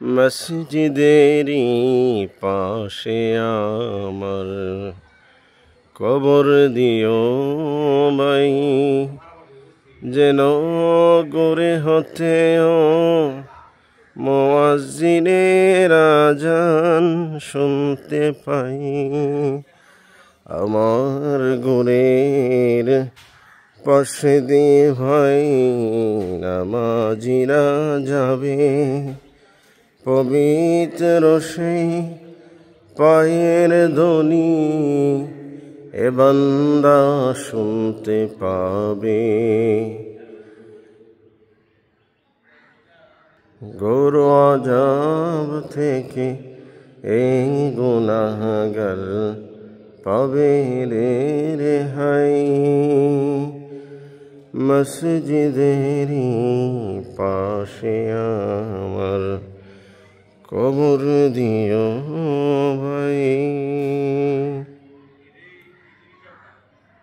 মসজিদেরই পাশে আমার কবর দিও ভাই, যেন গড়ে হতেও মুয়াজ্জিনের আযান শুনতে পাই। আমার ঘরের পাশে দিয়ে ভাই নামাজিরা যাবে, পবিত্র সেই পায়ের ধ্বনি এ বান্দা শুনতে পাবে। ঘোর আযাব থেকে এই গুনাহগার পাবে রেহাই। মসজিদেরই পাশে আমার কবর দিও।